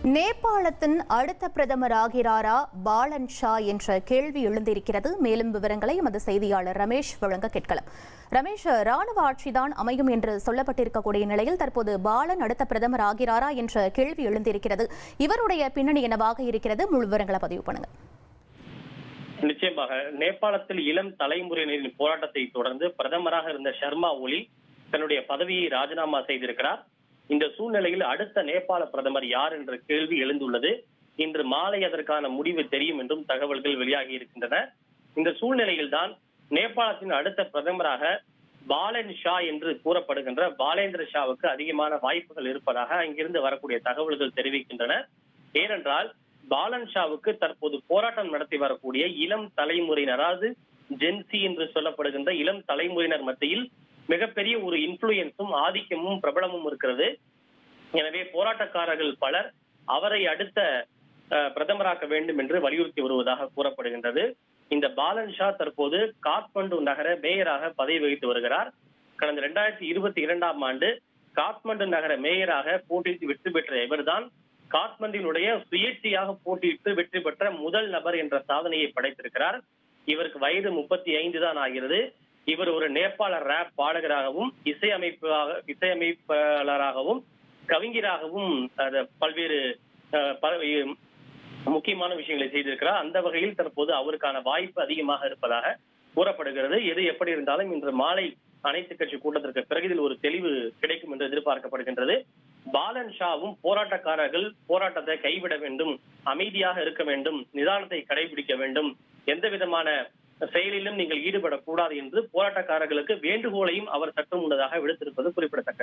நேபாளத்தின் அடுத்த பிரதமர் ஆகிறாரா பாலன் ஷா என்ற கேள்வி எழுந்திருக்கிறது. மேலும் விவரங்களை எமது செய்தியாளர் ரமேஷ் வழங்க கேட்கலாம். ரமேஷ், ராணுவ ஆட்சிதான் அமையும் என்று சொல்லப்பட்டிருக்கக்கூடிய நிலையில் தற்போது பாலன் அடுத்த பிரதமர் ஆகிறாரா என்ற கேள்வி எழுந்திருக்கிறது. இவருடைய பின்னணி என்னவாக இருக்கிறது? முழு விவரங்களை பதிவு பண்ணுங்க. நிச்சயமாக நேபாளத்தில் இளம் தலைமுறையினரின் போராட்டத்தை தொடர்ந்து பிரதமராக இருந்த ஷர்மா ஒலி தன்னுடைய பதவியை ராஜினாமா செய்திருக்கிறார். இந்த சூழ்நிலையில் அடுத்த நேபாள பிரதமர் யார் என்ற கேள்வி எழுந்துள்ளது. இன்று மாலை அதற்கான முடிவு தெரியும் என்றும் தகவல்கள் வெளியாகி இருக்கின்றன. இந்த சூழ்நிலையில் தான் நேபாளத்தின் அடுத்த பிரதமராக பாலன் ஷா என்று கூறப்படுகின்ற பாலேந்திர ஷாவுக்கு அதிகமான வாய்ப்புகள் இருப்பதாக அங்கிருந்து வரக்கூடிய தகவல்கள் தெரிவிக்கின்றன. ஏனென்றால் பாலன் ஷாவுக்கு தற்போது போராட்டம் நடத்தி வரக்கூடிய இளம் தலைமுறையினர், அதாவது ஜென்சி என்று சொல்லப்படுகின்ற இளம் தலைமுறையினர் மத்தியில் மிகப்பெரிய ஒரு இன்ஃபுளுயன்ஸும் ஆதிக்கமும் பிரபலமும் இருக்கிறது. எனவே போராட்டக்காரர்கள் பலர் அவரை அடுத்த பிரதமராக்க வேண்டும் என்று வலியுறுத்தி வருவதாக கூறப்படுகின்றது. இந்த பாலன் ஷா தற்போது காத்மண்டு நகர மேயராக பதவி வகித்து வருகிறார். கடந்த 2022ஆம் ஆண்டு காத்மண்டு நகர மேயராக போட்டியிட்டு வெற்றி பெற்ற இவர்தான் காத்மண்டினுடைய சுயேட்சையாக போட்டியிட்டு வெற்றி பெற்ற முதல் நபர் என்ற சாதனையை படைத்திருக்கிறார். இவருக்கு வயது 35 தான் ஆகிறது. இவர் ஒரு நேபாள ராப் பாடகராகவும் இசையமைப்பாளராகவும் கவிஞராகவும் பல்வேறு முக்கியமான விஷயங்களை செய்திருக்கிறார். அந்த வகையில் தற்போது அவருக்கான வாய்ப்பு அதிகமாக இருப்பதாக கூறப்படுகிறது. எது எப்படி இருந்தாலும் இன்று மாலை அனைத்து கட்சி கூட்டத்திற்கு பிறகு இதில் ஒரு தெளிவு கிடைக்கும் என்று எதிர்பார்க்கப்படுகின்றது. பாலன் ஷாவும் போராட்டக்காரர்கள் போராட்டத்தை கைவிட வேண்டும், அமைதியாக இருக்க வேண்டும், நிதானத்தை கடைபிடிக்க வேண்டும், எந்த விதமான செயலிலும் நீங்கள் ஈடுபடக்கூடாது என்று போராட்டக்காரர்களுக்கு வேண்டுகோளையும் அவர் சற்று முன்னதாக விடுத்திருப்பது குறிப்பிடத்தக்கது.